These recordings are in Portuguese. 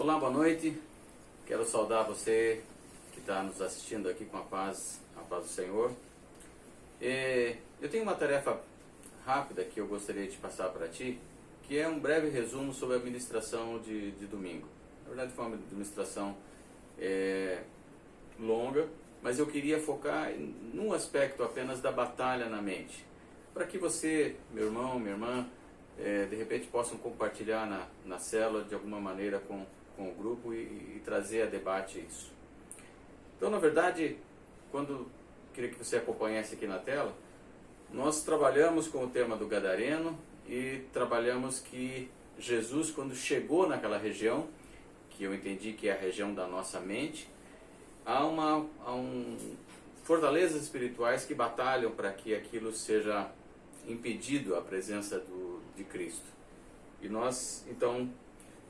Olá, boa noite. Quero saudar você que está nos assistindo aqui com a paz do Senhor. Eu tenho uma tarefa rápida que eu gostaria de passar para ti, que é um breve resumo sobre a ministração de domingo. Na verdade, foi uma administração longa, mas eu queria focar num aspecto apenas da batalha na mente, para que você, meu irmão, minha irmã, de repente possam compartilhar na célula de alguma maneira com o grupo e trazer a debate isso. Então, na verdade, queria que você acompanhasse aqui na tela, nós trabalhamos com o tema do Gadareno e trabalhamos que Jesus, quando chegou naquela região, que eu entendi que é a região da nossa mente, há fortalezas espirituais que batalham para que aquilo seja impedido, a presença de Cristo. E nós, então,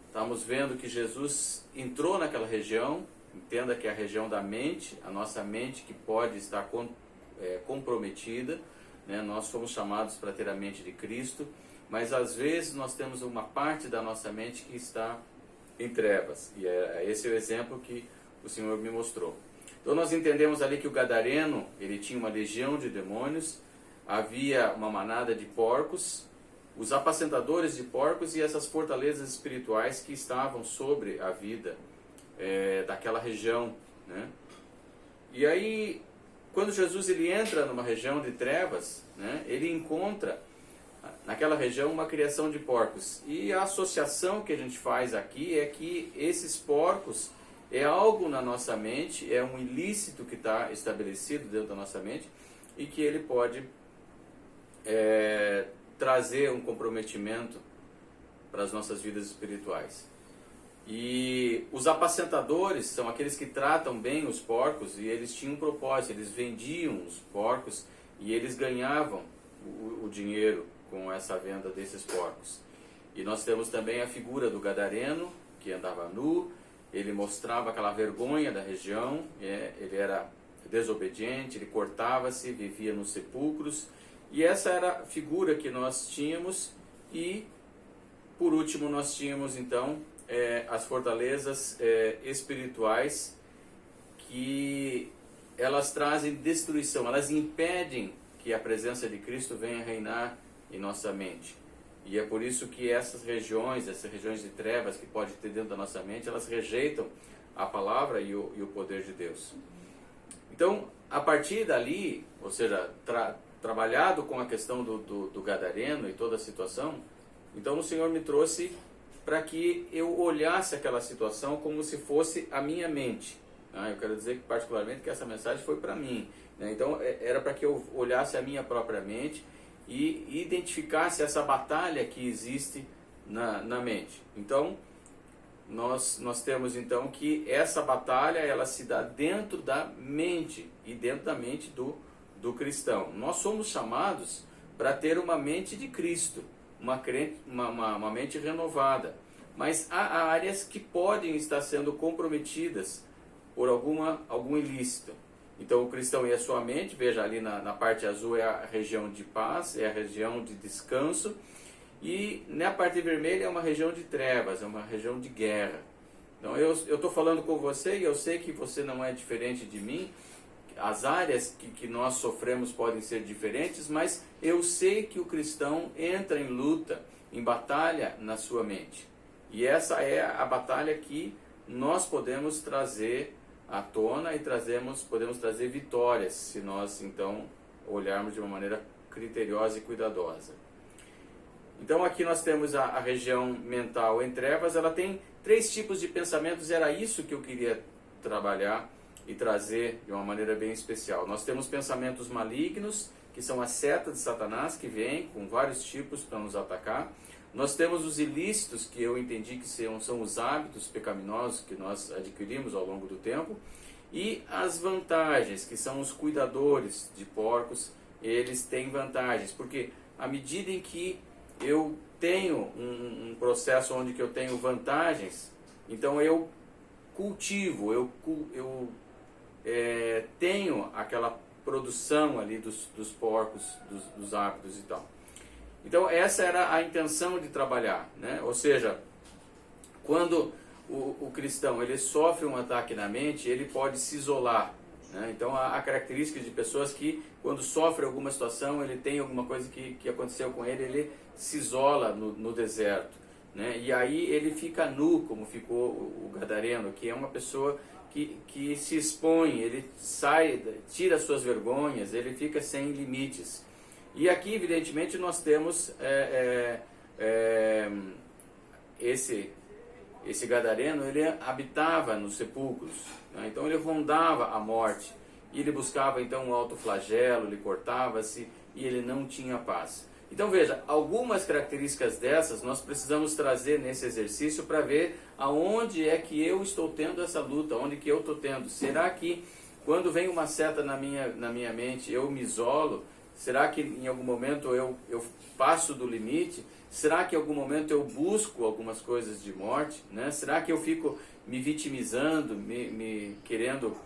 estamos vendo que Jesus entrou naquela região. Entenda que é a região da mente, a nossa mente que pode estar comprometida, né? Nós somos chamados para ter a mente de Cristo, mas às vezes nós temos uma parte da nossa mente que está em trevas, e esse é o exemplo que o Senhor me mostrou. Então nós entendemos ali que o Gadareno, ele tinha uma legião de demônios, havia uma manada de porcos, os apacentadores de porcos e essas fortalezas espirituais que estavam sobre a vida daquela região, né? E aí, quando Jesus ele entra numa região de trevas, né, ele encontra naquela região uma criação de porcos. E a associação que a gente faz aqui é que esses porcos é algo na nossa mente, é um ilícito que está estabelecido dentro da nossa mente e que ele pode trazer um comprometimento para as nossas vidas espirituais. E os apacentadores são aqueles que tratam bem os porcos, e eles tinham um propósito, eles vendiam os porcos e eles ganhavam o dinheiro com essa venda desses porcos. E nós temos também a figura do Gadareno, que andava nu, ele mostrava aquela vergonha da região, ele era desobediente, ele cortava-se, vivia nos sepulcros, e essa era a figura que nós tínhamos. E por último nós tínhamos então as fortalezas espirituais, que elas trazem destruição, elas impedem que a presença de Cristo venha reinar em nossa mente. E é por isso que essas regiões de trevas que pode ter dentro da nossa mente, elas rejeitam a palavra e o poder de Deus. Então, a partir dali, ou seja, trabalhado com a questão do Gadareno e toda a situação, então o Senhor me trouxe para que eu olhasse aquela situação como se fosse a minha mente. Eu quero dizer que particularmente que essa mensagem foi para mim, né? Então era para que eu olhasse a minha própria mente e identificasse essa batalha que existe na mente. Então nós temos então que essa batalha ela se dá dentro da mente e dentro da mente do cristão. Nós somos chamados para ter uma mente de Cristo, uma mente renovada, mas há áreas que podem estar sendo comprometidas por algum ilícito. Então o cristão e a sua mente, veja ali na parte azul é a região de paz, é a região de descanso, e na parte vermelha é uma região de trevas, é uma região de guerra. Então eu estou falando com você e eu sei que você não é diferente de mim. As áreas que nós sofremos podem ser diferentes, mas eu sei que o cristão entra em luta, em batalha na sua mente. E essa é a batalha que nós podemos trazer à tona e podemos trazer vitórias, se nós então olharmos de uma maneira criteriosa e cuidadosa. Então aqui nós temos a região mental em trevas, ela tem 3 tipos de pensamentos, era isso que eu queria trabalhar e trazer de uma maneira bem especial. Nós temos pensamentos malignos, que são as setas de Satanás, que vêm com vários tipos para nos atacar. Nós temos os ilícitos, que eu entendi que são os hábitos pecaminosos que nós adquirimos ao longo do tempo. E as vantagens, que são os cuidadores de porcos, eles têm vantagens, porque à medida em que eu tenho um processo onde que eu tenho vantagens, então eu cultivo, eu tenho aquela produção ali dos porcos, dos hábitos e tal. Então essa era a intenção de trabalhar, né? Ou seja, quando o cristão ele sofre um ataque na mente, ele pode se isolar, né? Então há características de pessoas que quando sofre alguma situação, ele tem alguma coisa que aconteceu com ele, ele se isola no deserto, né? E aí ele fica nu, como ficou o gadareno, que é uma pessoa que se expõe, ele sai, tira suas vergonhas, ele fica sem limites. E aqui, evidentemente, nós temos esse gadareno, ele habitava nos sepulcros, né? Então ele rondava a morte, e ele buscava então um autoflagelo, ele cortava-se, e ele não tinha paz. Então veja, algumas características dessas nós precisamos trazer nesse exercício para ver aonde é que eu estou tendo essa luta, onde que eu estou tendo. Será que quando vem uma seta na minha mente eu me isolo? Será que em algum momento eu passo do limite? Será que em algum momento eu busco algumas coisas de morte, né? Será que eu fico me vitimizando, me querendo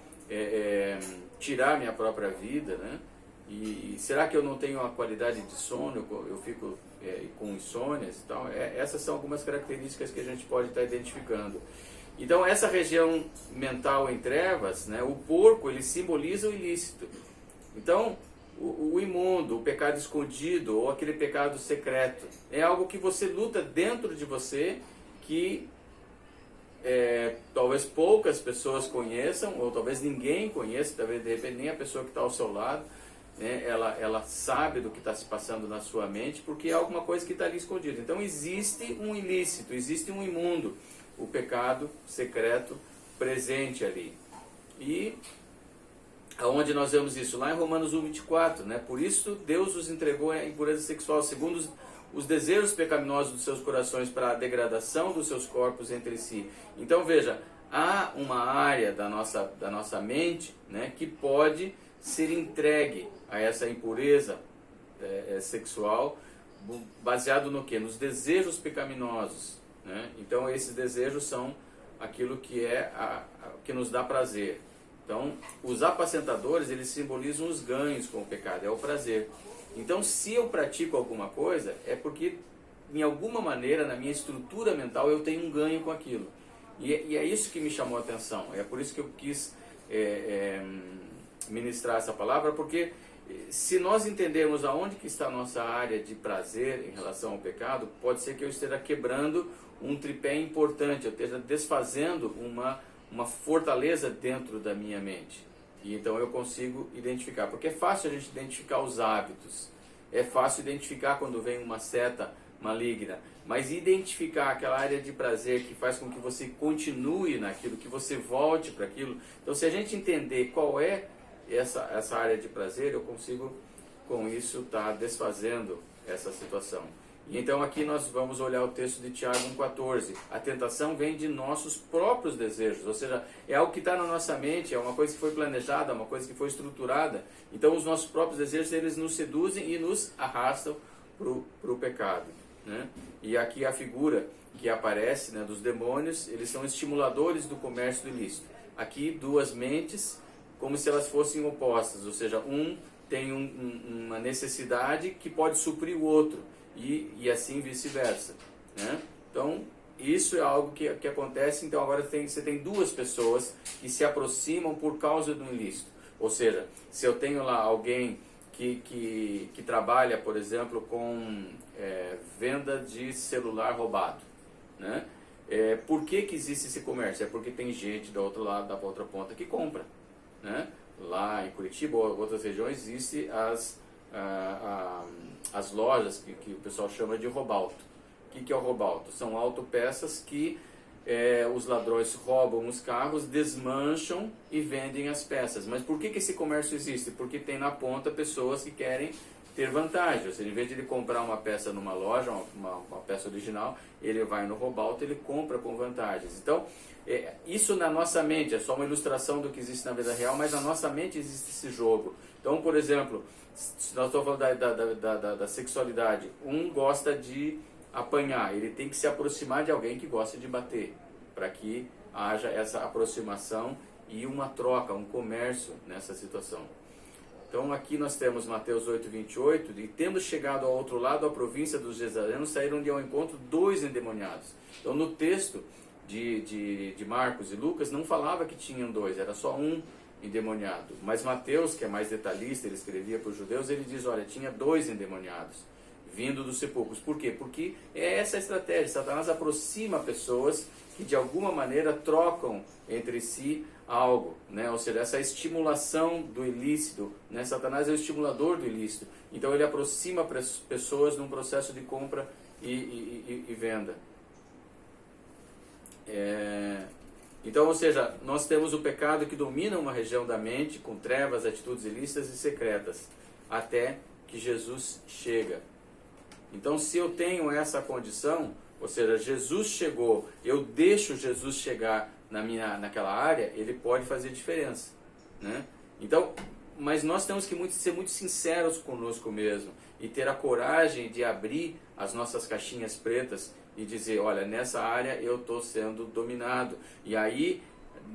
tirar minha própria vida, né? E será que eu não tenho uma qualidade de sono, eu fico com insônias e tal? Essas são algumas características que a gente pode estar identificando. Então essa região mental em trevas, né, o porco, ele simboliza o ilícito. Então o imundo, o pecado escondido ou aquele pecado secreto, é algo que você luta dentro de você, que talvez poucas pessoas conheçam, ou talvez ninguém conheça, talvez de repente nem a pessoa que está ao seu lado, né, ela sabe do que está se passando na sua mente, porque é alguma coisa que está ali escondida. Então existe um ilícito, existe um imundo, o pecado secreto presente ali. E aonde nós vemos isso? Lá em Romanos 1:24, né? Por isso Deus os entregou à impureza sexual, segundo os desejos pecaminosos dos seus corações, para a degradação dos seus corpos entre si. Então veja, há uma área da nossa mente, né, que pode ser entregue a essa impureza sexual, baseado no quê? Nos desejos pecaminosos, né? Então esses desejos são aquilo que que nos dá prazer. Então os apacentadores, eles simbolizam os ganhos com o pecado, é o prazer. Então se eu pratico alguma coisa, é porque em alguma maneira na minha estrutura mental eu tenho um ganho com aquilo. E é isso que me chamou a atenção, é por isso que eu quis ministrar essa palavra, porque se nós entendermos aonde que está a nossa área de prazer em relação ao pecado, pode ser que eu esteja quebrando um tripé importante, eu esteja desfazendo uma fortaleza dentro da minha mente. E então eu consigo identificar, porque é fácil a gente identificar os hábitos, é fácil identificar quando vem uma seta maligna, mas identificar aquela área de prazer que faz com que você continue naquilo, que você volte para aquilo. Então se a gente entender qual é essa área de prazer, eu consigo com isso estar desfazendo essa situação. E então aqui nós vamos olhar o texto de Tiago 1,14. A tentação vem de nossos próprios desejos, ou seja, é algo que está na nossa mente, é uma coisa que foi planejada, uma coisa que foi estruturada. Então os nossos próprios desejos, eles nos seduzem e nos arrastam para o pecado, né? E aqui a figura que aparece, né, dos demônios, eles são estimuladores do comércio do ilícito. Aqui duas mentes, como se elas fossem opostas, ou seja, um tem uma necessidade que pode suprir o outro, e assim vice-versa, né? Então, isso é algo que acontece. Então agora você tem duas pessoas que se aproximam por causa do ilícito. Ou seja, se eu tenho lá alguém que trabalha, por exemplo, com venda de celular roubado, né? Por que existe esse comércio? É porque tem gente do outro lado, da outra ponta, que compra, né? Lá em Curitiba ou outras regiões existem as lojas que o pessoal chama de roubalto. O que é o roubalto? São autopeças que os ladrões roubam os carros, desmancham e vendem as peças. Mas por que esse comércio existe? Porque tem na ponta pessoas que querem ter vantagem. Ou seja, em vez de ele comprar uma peça numa loja, uma peça original, ele vai no roubalto, ele compra com vantagens. Então, isso na nossa mente é só uma ilustração do que existe na vida real, mas na nossa mente existe esse jogo. Então, por exemplo, se nós estamos falando da sexualidade, um gosta de apanhar, ele tem que se aproximar de alguém que gosta de bater, para que haja essa aproximação e uma troca, um comércio nessa situação. Então aqui nós temos Mateus 8:28, e tendo chegado ao outro lado, a província dos Gedarenos, saíram de ao encontro 2 endemoniados. Então no texto de Marcos e Lucas não falava que tinham dois, era só um endemoniado. Mas Mateus, que é mais detalhista, ele escrevia para os judeus, ele diz, olha, tinha dois endemoniados vindo dos sepulcros. Por quê? Porque é essa a estratégia. Satanás aproxima pessoas que de alguma maneira trocam entre si algo, né? Ou seja, essa estimulação do ilícito, né? Satanás é o estimulador do ilícito. Então ele aproxima pessoas num processo de compra e venda. Então, ou seja, nós temos o pecado que domina uma região da mente com trevas, atitudes ilícitas e secretas, até que Jesus chega. Então, se eu tenho essa condição, ou seja, Jesus chegou, eu deixo Jesus chegar naquela área, ele pode fazer diferença, né? Então, mas nós temos que ser muito sinceros conosco mesmo e ter a coragem de abrir as nossas caixinhas pretas e dizer, olha, nessa área eu estou sendo dominado. E aí,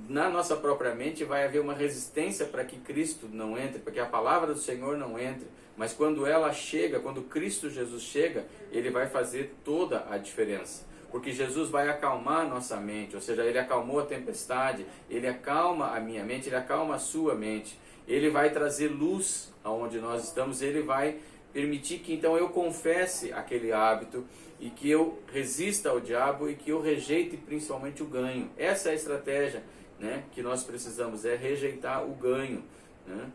na nossa própria mente vai haver uma resistência para que Cristo não entre, para que a palavra do Senhor não entre. Mas quando ela chega, quando Cristo Jesus chega, ele vai fazer toda a diferença. Porque Jesus vai acalmar a nossa mente, ou seja, ele acalmou a tempestade, ele acalma a minha mente, ele acalma a sua mente. Ele vai trazer luz aonde nós estamos, ele vai permitir que então eu confesse aquele hábito e que eu resista ao diabo e que eu rejeite principalmente o ganho. Essa é a estratégia, né, que nós precisamos, é rejeitar o ganho, né?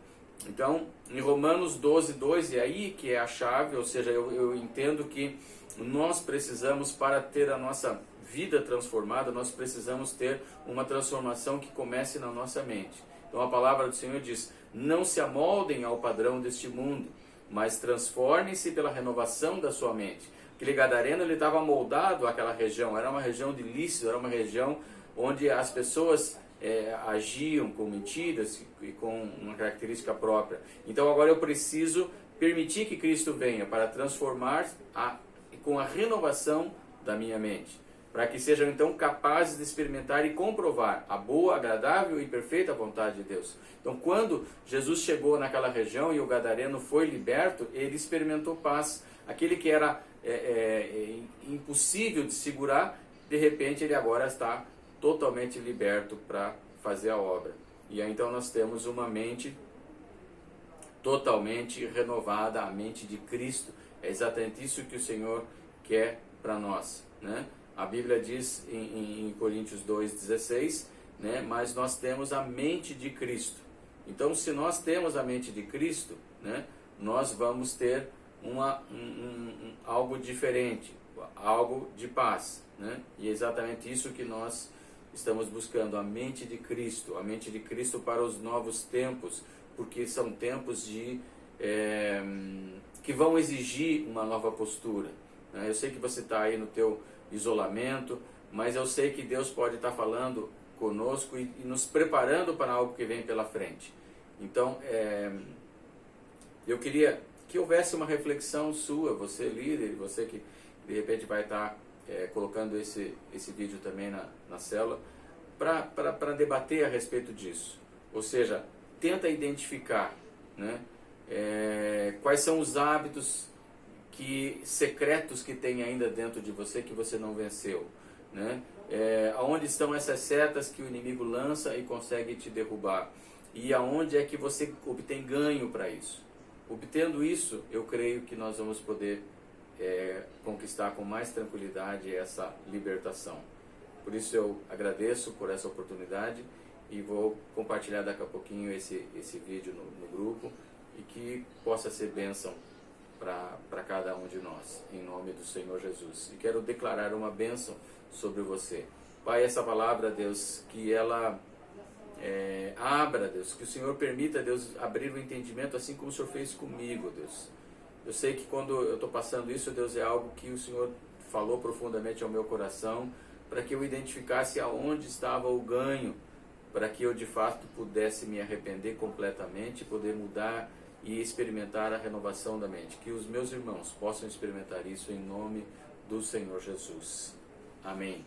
Então, em Romanos 12:2, é aí que é a chave, ou seja, eu entendo que nós precisamos, para ter a nossa vida transformada, nós precisamos ter uma transformação que comece na nossa mente. Então a palavra do Senhor diz, não se amoldem ao padrão deste mundo, mas transformem-se pela renovação da sua mente. Aquele gadareno, ele estava moldado àquela região, era uma região de lícito, era uma região onde as pessoas agiam com mentiras e com uma característica própria. Então agora eu preciso permitir que Cristo venha para transformar com a renovação da minha mente, para que sejam então capazes de experimentar e comprovar a boa, agradável e perfeita vontade de Deus. Então quando Jesus chegou naquela região e o gadareno foi liberto, ele experimentou paz. Aquele que era impossível de segurar, de repente ele agora está totalmente liberto para fazer a obra. E aí então nós temos uma mente totalmente renovada, a mente de Cristo. É exatamente isso que o Senhor quer para nós, né? A Bíblia diz em Coríntios 2:16, né? Mas nós temos a mente de Cristo. Então, se nós temos a mente de Cristo, né, nós vamos ter algo diferente, algo de paz, né? E é exatamente isso que nós estamos buscando, a mente de Cristo para os novos tempos, porque são tempos que vão exigir uma nova postura, né? Eu sei que você está aí no teu isolamento, mas eu sei que Deus pode estar falando conosco e nos preparando para algo que vem pela frente. Então, eu queria que houvesse uma reflexão sua, você líder, você que de repente vai estar colocando esse vídeo também na célula, para debater a respeito disso. Ou seja, tenta identificar, né, quais são os hábitos secretos que tem ainda dentro de você que você não venceu, né? Aonde estão essas setas que o inimigo lança e consegue te derrubar? E aonde é que você obtém ganho para isso? Obtendo isso, eu creio que nós vamos poder conquistar com mais tranquilidade essa libertação. Por isso eu agradeço por essa oportunidade e vou compartilhar daqui a pouquinho esse vídeo no grupo e que possa ser bênção para cada um de nós, em nome do Senhor Jesus. E quero declarar uma bênção sobre você. Pai, essa palavra, Deus, que ela abra, Deus, que o Senhor permita, Deus, abrir o entendimento assim como o Senhor fez comigo, Deus. Eu sei que quando eu estou passando isso, Deus, é algo que o Senhor falou profundamente ao meu coração, para que eu identificasse aonde estava o ganho, para que eu de fato pudesse me arrepender completamente, poder mudar e experimentar a renovação da mente. Que os meus irmãos possam experimentar isso em nome do Senhor Jesus. Amém.